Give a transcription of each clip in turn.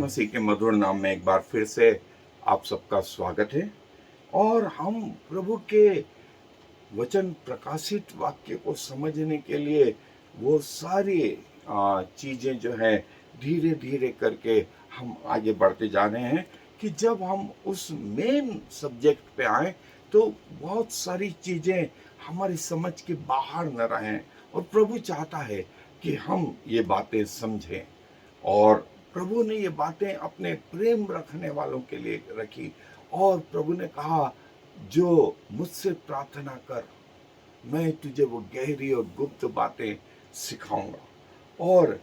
मसीह के मधुर नाम में एक बार फिर से आप सबका स्वागत है। और हम प्रभु के वचन प्रकाशित वाक्य को समझने के लिए वो सारी चीज़ें जो है धीरे धीरे करके हम आगे बढ़ते जा रहे हैं कि जब हम उस मेन सब्जेक्ट पे आए तो बहुत सारी चीज़ें हमारी समझ के बाहर न रहें, और प्रभु चाहता है कि हम ये बातें समझें। और प्रभु ने ये बातें अपने प्रेम रखने वालों के लिए रखी, और प्रभु ने कहा जो मुझसे प्रार्थना कर मैं तुझे वो गहरी और गुप्त बातें सिखाऊंगा। और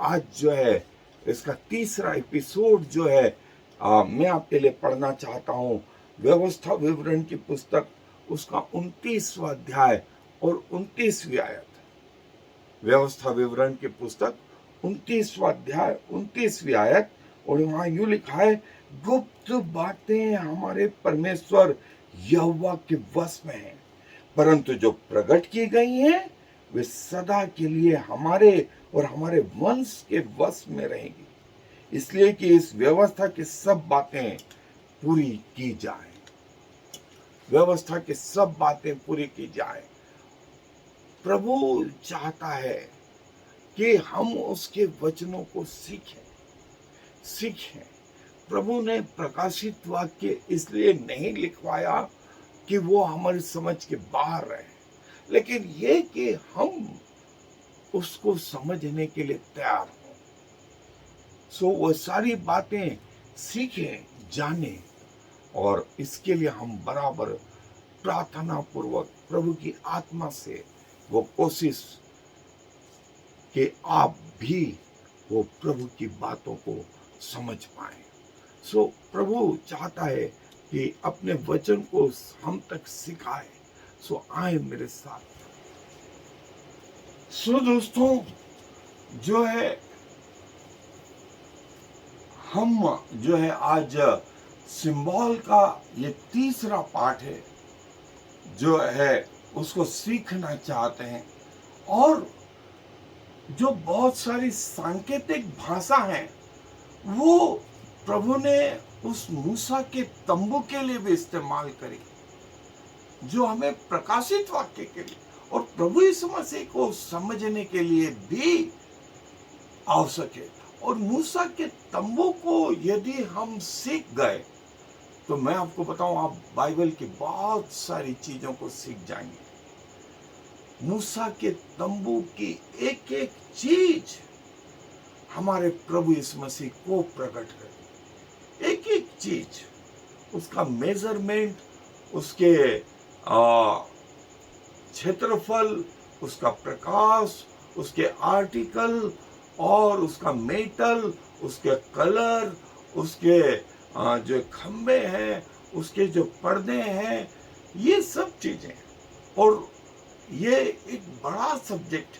आज जो है इसका तीसरा एपिसोड जो है मैं आपके लिए पढ़ना चाहता हूँ। व्यवस्था विवरण की पुस्तक उसका 29वां अध्याय और 29वीं आयत। व्यवस्था विवरण की पुस्तक 29वां अध्याय 29वीं आयत, और वहां यूं लिखा है, गुप्त बातें हमारे परमेश्वर यहोवा के वश में हैं, परंतु जो प्रकट की गई हैं वे सदा के लिए हमारे और हमारे वंश के वश में रहेगी, इसलिए कि इस व्यवस्था की सब बातें पूरी की जाए। व्यवस्था की सब बातें पूरी की जाए। प्रभु चाहता है कि हम उसके वचनों को सीखें। प्रभु ने प्रकाशित वाक्य इसलिए नहीं लिखवाया कि वो हमारी समझ के बाहर रहे, लेकिन ये कि हम उसको समझने के लिए तैयार हों। सो वो सारी बातें सीखें, जानें, और इसके लिए हम बराबर प्रार्थना पूर्वक प्रभु की आत्मा से वो कोशिश कि आप भी वो प्रभु की बातों को समझ पाएं। सो प्रभु चाहता है कि अपने वचन को हम तक सिखाए। सो आए मेरे साथ। सो दोस्तों, जो है हम जो है आज सिंबल का ये तीसरा पाठ है जो है उसको सीखना चाहते हैं। और जो बहुत सारी सांकेतिक भाषा है वो प्रभु ने उस मूसा के तंबू के लिए भी इस्तेमाल करी, जो हमें प्रकाशित वाक्य के लिए और प्रभु यीशु मसीह को समझने के लिए भी आवश्यक है। और मूसा के तंबू को यदि हम सीख गए तो मैं आपको बताऊं, आप बाइबल की बहुत सारी चीजों को सीख जाएंगे। मूसा के तंबू की एक एक चीज हमारे प्रभु यीशु मसीह को प्रकट करे। एक एक चीज, उसका मेजरमेंट, उसके क्षेत्रफल, उसका प्रकाश, उसके आर्टिकल, और उसका मेटल, उसके कलर, उसके जो खंबे हैं, उसके जो पर्दे हैं, ये सब चीजें। और ये एक बड़ा सब्जेक्ट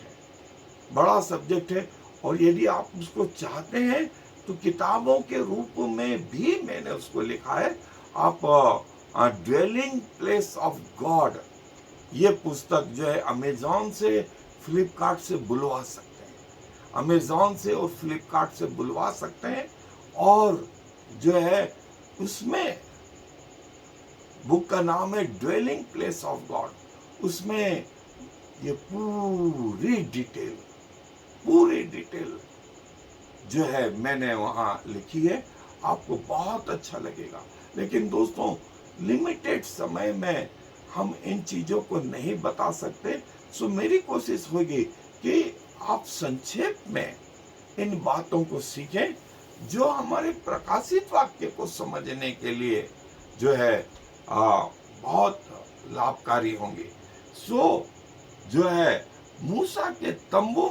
है। और यदि आप उसको चाहते हैं तो किताबों के रूप में भी मैंने उसको लिखा है। आप ड्वेलिंग प्लेस ऑफ गॉड, ये पुस्तक जो है अमेजॉन से, फ्लिपकार्ट से बुलवा सकते हैं। अमेजॉन से और फ्लिपकार्ट से बुलवा सकते हैं। और जो है उसमें बुक का नाम है ड्वेलिंग प्लेस ऑफ गॉड। उसमें ये पूरी डिटेल जो है मैंने वहां लिखी है। आपको बहुत अच्छा लगेगा। लेकिन दोस्तों, लिमिटेड समय में हम इन चीजों को नहीं बता सकते। सो मेरी कोशिश होगी कि आप संक्षेप में इन बातों को सीखें जो हमारे प्रकाशित वाक्य को समझने के लिए जो है बहुत लाभकारी होंगे। सो जो है मूसा के तंबू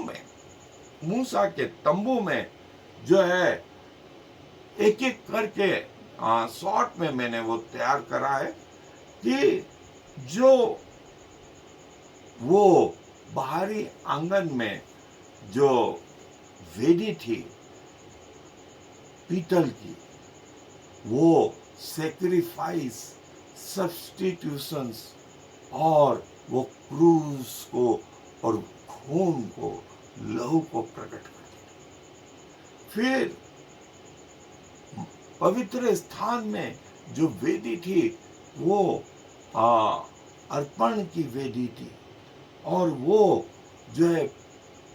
में जो है एक एक करके शॉर्ट में मैंने वो तैयार करा है कि जो वो बाहरी आंगन में जो वेदी थी पीतल की, वो सैक्रिफाइस, सब्स्टिट्यूशंस और वो क्रूस को और खून को, लहू को प्रकट कर। फिर पवित्र स्थान में जो वेदी थी वो अर्पण की वेदी थी, और वो जो है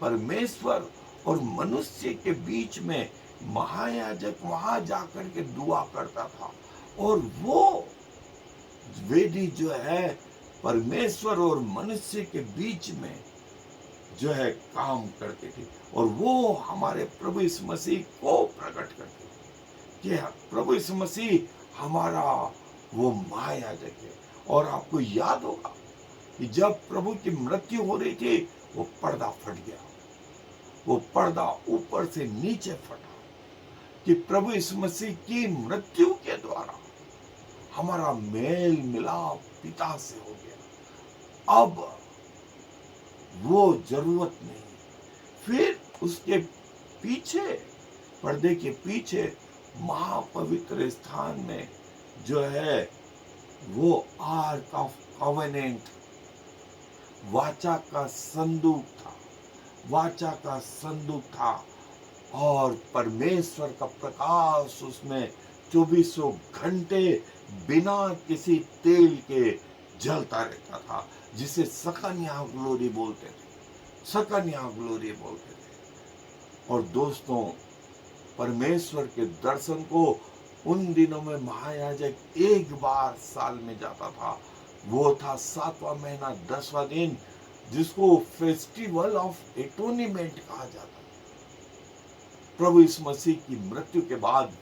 परमेश्वर और मनुष्य के बीच में महायाजक वहां जाकर के दुआ करता था, और वो वेदी जो है परमेश्वर और मनुष्य के बीच में जो है काम करती थी, और वो हमारे प्रभु यीशु मसीह को प्रकट करती थी कि प्रभु यीशु मसीह हमारा वो महायाजक है। और आपको याद होगा कि जब प्रभु की मृत्यु हो रही थी, वो पर्दा फट गया, वो पर्दा ऊपर से नीचे फटा, कि प्रभु यीशु मसीह की मृत्यु के द्वारा हमारा मेल मिलाप पिता से हो गया। अब वो जरूरत नहीं। फिर उसके पीछे, पर्दे के पीछे महापवित्र स्थान में जो है वो आर्क ऑफ कवेनेंट, वाचा का संदूक था, वाचा का संदूक था, और परमेश्वर का प्रकाश उसमें 24 घंटे बिना किसी तेल के जलता रहता था, जिसे सकन्या ग्लोरी बोलते थे, सकन्या ग्लोरी बोलते थे। और दोस्तों, परमेश्वर के दर्शन को उन दिनों में महायाजक एक बार साल में जाता था, वो था 7वां महीना 10वां दिन, जिसको फेस्टिवल ऑफ एटोनिमेंट कहा जाता है। प्रभु यीशु मसीह की मृत्यु के बाद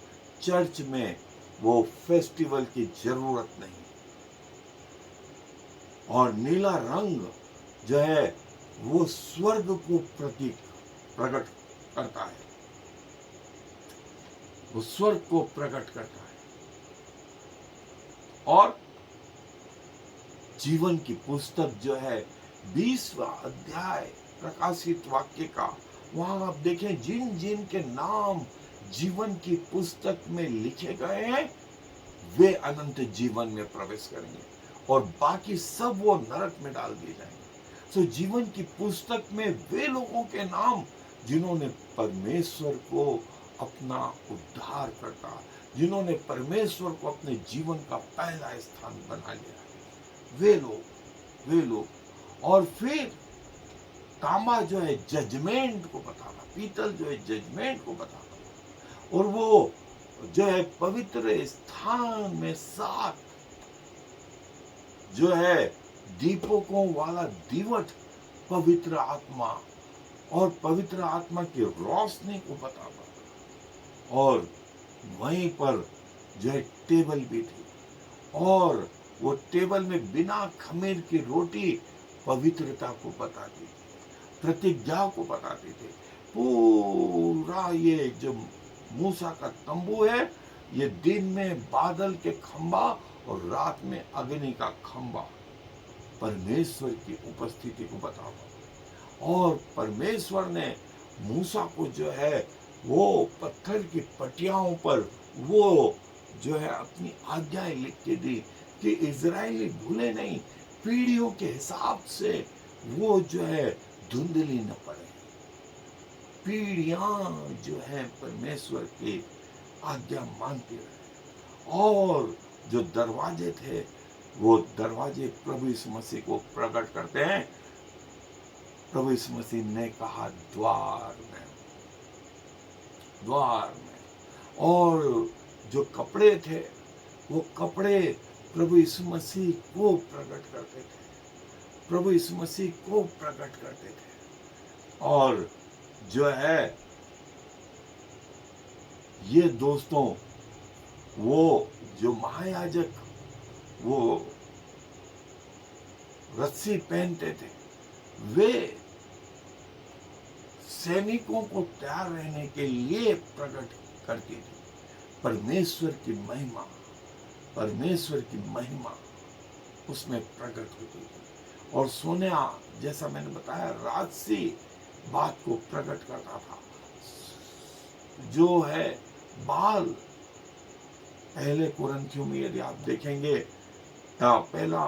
चर्च में वो फेस्टिवल की जरूरत नहीं, और नीला रंग जो है वो स्वर्ग को प्रतीक प्रकट करता है, वो स्वर्ग को प्रकट करता है। और जीवन की पुस्तक जो है 20वां अध्याय प्रकाशित वाक्य का, वहां आप देखें जिन जिन के नाम जीवन की पुस्तक में लिखे गए हैं वे अनंत जीवन में प्रवेश करेंगे, और बाकी सब वो नरक में डाल दिए जाएंगे। तो जीवन की पुस्तक में वे लोगों के नाम जिन्होंने परमेश्वर को अपना उद्धार करता, जिन्होंने परमेश्वर को अपने जीवन का पहला स्थान बना लिया, वे लोग। और फिर तांबा जो है जजमेंट को बताता, पीतल जो है जजमेंट को बताता, और वो जो है पवित्र स्थान में 7 जो है दीपकों वाला दीवट पवित्र आत्मा और पवित्र आत्मा की रोशनी को बताता। और वहीं पर जो है टेबल भी थी, और वो टेबल में बिना खमीर की रोटी पवित्रता को बताती थी, प्रतिज्ञा को बताती थी। पूरा ये जो मूसा का तंबू है, ये दिन में बादल के खंबा और रात में अग्नि का खंबा परमेश्वर की उपस्थिति को बताता। और परमेश्वर ने मूसा को जो है वो पत्थर की पटियाओं पर वो जो है अपनी आज्ञाएं लिख के दी कि इजरायली भूले नहीं, पीढ़ियों के हिसाब से वो जो है धुंधली न पड़े, पीढ़ियां जो है परमेश्वर की आज्ञा मानती रहे। और जो दरवाजे थे वो दरवाजे प्रभु यीशु मसीह को प्रकट करते हैं। प्रभु यीशु मसीह ने कहा द्वार में। और जो कपड़े थे वो कपड़े प्रभु यीशु मसीह को प्रकट करते थे, प्रभु यीशु मसीह को प्रकट करते थे। और जो है ये दोस्तों, वो जो महायाजक वो रस्सी पहनते थे, वे सैनिकों को तैयार रहने के लिए प्रकट करती थी। परमेश्वर की महिमा, परमेश्वर की महिमा उसमें प्रकट होती थी। और सोना, जैसा मैंने बताया, राजसी बात को प्रकट करता था। जो है बाल, पहले कुरिन्थियों में यदि आप देखेंगे पहला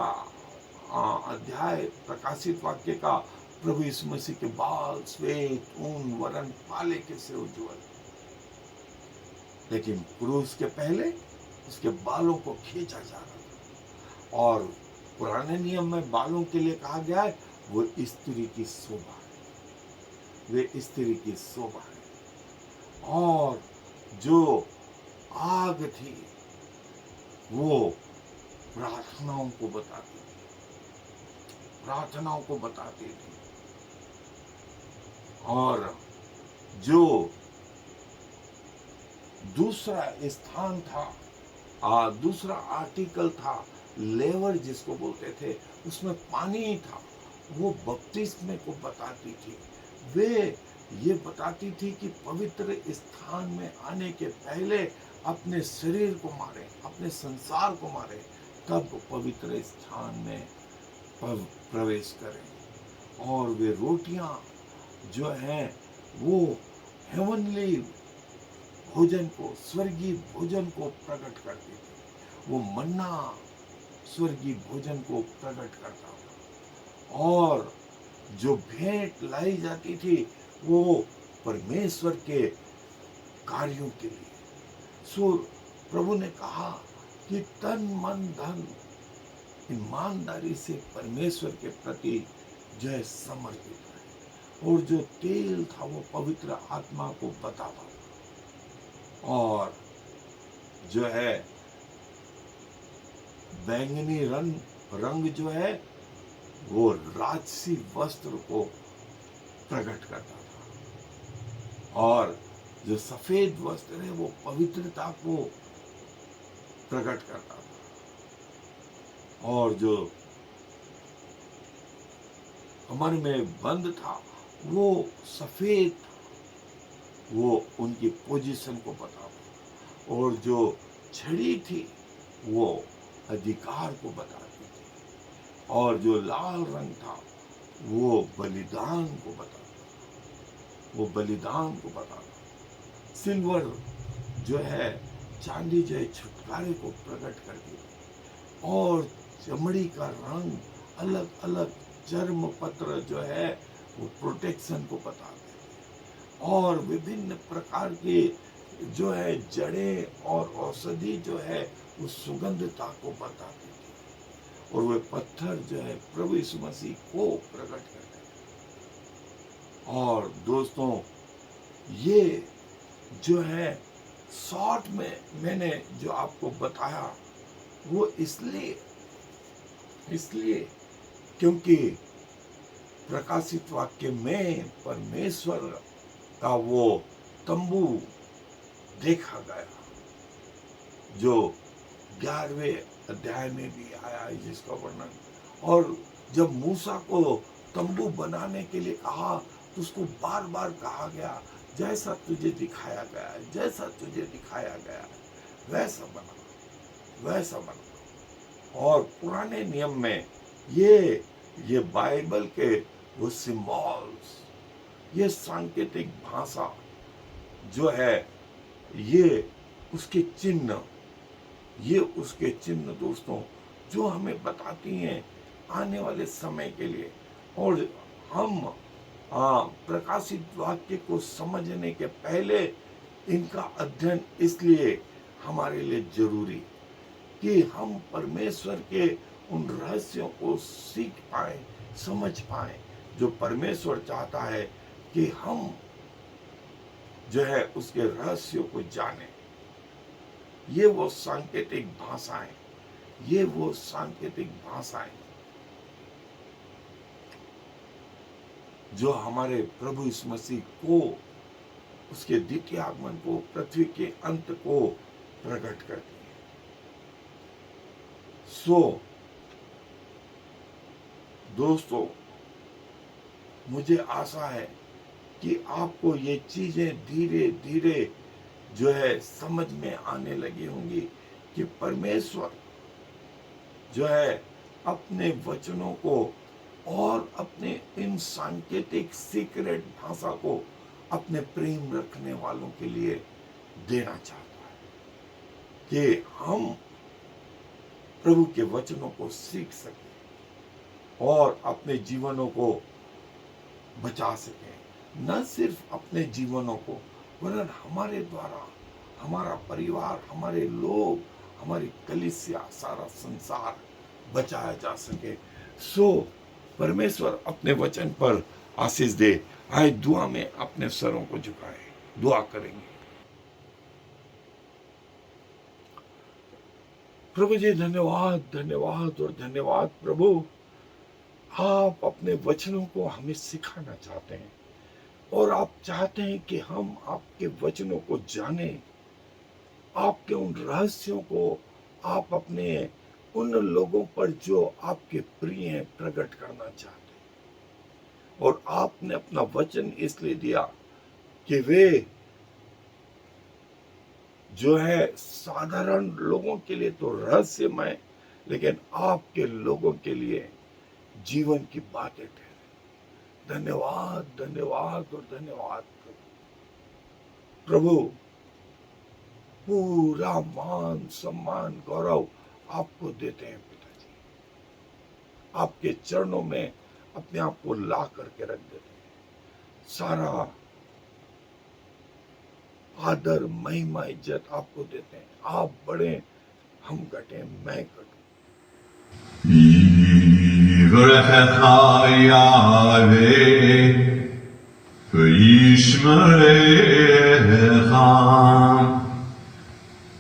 अध्याय प्रकाशित वाक्य का, प्रभु यीशु मसीह के बाल श्वेत ऊन वरन काले के से उज्ज्वल, लेकिन क्रूस के पहले उसके बालों को खींचा जा रहा था। और पुराने नियम में बालों के लिए कहा गया है वो स्त्री की शोभा है, वे स्त्री की शोभा है। और जो आग थी वो प्रार्थनाओं को बताती थी, प्रार्थनाओं को बताती थी। और जो दूसरा स्थान था, दूसरा आर्टिकल था, लेवर जिसको बोलते थे, उसमें पानी ही था, वो बपतिस्मे को बताती थी। वे ये बताती थी कि पवित्र स्थान में आने के पहले अपने शरीर को मारे, अपने संसार को मारे, तब पवित्र स्थान में प्रवेश करें। और वे रोटियां जो हैं वो हेवनली भोजन को, स्वर्गीय भोजन को प्रकट करती थी। वो मन्ना स्वर्गीय भोजन को प्रकट करता था। और जो भेंट लाई जाती थी वो परमेश्वर के कार्यों के लिए। सो प्रभु ने कहा कि तन मन धन ईमानदारी से परमेश्वर के प्रति जो है समर्पित है। और जो तेल था वो पवित्र आत्मा को बताता था। और जो है बैंगनी रंग जो है वो राजसी वस्त्र को प्रकट करता था। और जो सफेद वस्त्र है वो पवित्रता को प्रकट करता था। और जो कमर में बंद था वो सफेद था, वो उनकी पोजीशन को बताता। और जो छड़ी थी वो अधिकार को बताती थी। और जो लाल रंग था वो बलिदान को बताता, वो बलिदान को बताता। सिल्वर जो है, चांदी जो है, छुटकारे को प्रकट करती थी। और चमड़ी का रंग अलग अलग चर्म पत्र जो है वो प्रोटेक्शन को बताते थे। और विभिन्न प्रकार के जो है जड़ें और औषधि जो है उस सुगंधता को बताती थी। और वे पत्थर जो है प्रभु यीशु मसीह को प्रकट करते थे। और दोस्तों ये जो है शॉर्ट में मैंने जो आपको बताया वो इसलिए क्योंकि प्रकाशित वाक्य में परमेश्वर का वो तंबू देखा गया जो 11वें अध्याय में भी आया है, जिसका वर्णन। और जब मूसा को तंबू बनाने के लिए कहा तो उसको बार बार कहा गया जैसा तुझे दिखाया गया है, जैसा तुझे दिखाया गया है वैसा बना, वैसा बना। और पुराने नियम में ये बाइबल के वो सिंबल्स, ये सांकेतिक भाषा जो है, ये उसके चिन्ह, ये उसके चिन्ह दोस्तों जो हमें बताती हैं आने वाले समय के लिए। और हम प्रकाशित वाक्य को समझने के पहले इनका अध्ययन इसलिए हमारे लिए जरूरी कि हम परमेश्वर के उन रहस्यों को सीख पाए, समझ पाए, जो परमेश्वर चाहता है कि हम जो है उसके रहस्यों को जाने। ये वो सांकेतिक भाषाएं, ये वो सांकेतिक भाषाएं जो हमारे प्रभु यीशु मसीह को, उसके द्वितीय आगमन को, पृथ्वी के अंत को प्रकट करती है। सो दोस्तों मुझे आशा है कि आपको ये चीजें धीरे धीरे जो है समझ में आने लगी होंगी कि परमेश्वर जो है अपने वचनों को और अपने इन सांकेतिक सीक्रेट भाषा को अपने प्रेम रखने वालों के लिए देना चाहता है कि हम प्रभु के वचनों को सीख सकें और अपने जीवनों को बचा सकें। न सिर्फ अपने जीवनों को, वरन हमारे द्वारा हमारा परिवार, हमारे लोग, हमारी कलीसिया, सारा संसार बचाया जा सके। सो परमेश्वर अपने वचन पर आशीष दे। आए दुआ में अपने सरों को झुकाए, दुआ करेंगे। प्रभु जी धन्यवाद, धन्यवाद और धन्यवाद। प्रभु आप अपने वचनों को हमें सिखाना चाहते हैं और आप चाहते हैं कि हम आपके वचनों को जानें, आपके उन रहस्यों को आप अपने उन लोगों पर जो आपके प्रिय हैं प्रकट करना चाहते हैं। और आपने अपना वचन इसलिए दिया कि वे जो है साधारण लोगों के लिए तो रहस्यमय, लेकिन आपके लोगों के लिए जीवन की बातें ठहरे। धन्यवाद, धन्यवाद और धन्यवाद प्रभु। पूरा मान सम्मान गौरव आपको देते हैं पिताजी। आपके चरणों में अपने आप को ला करके रख देते हैं। सारा आदर महिमा इज्जत आपको देते हैं। आप बड़े, हम घटे, मैं घटूं।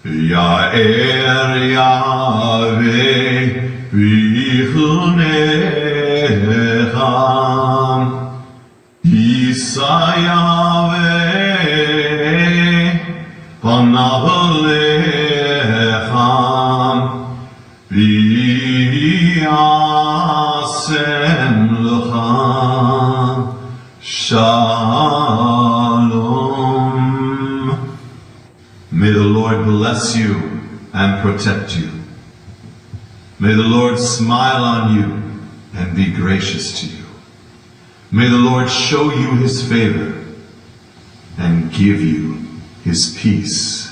Ya'er Yahweh v'chunecha Yisa Yahweh panav lecha v'yasem lecha Shalom. May the Lord bless you and protect you. May the Lord smile on you and be gracious to you. May the Lord show you his favor and give you his peace.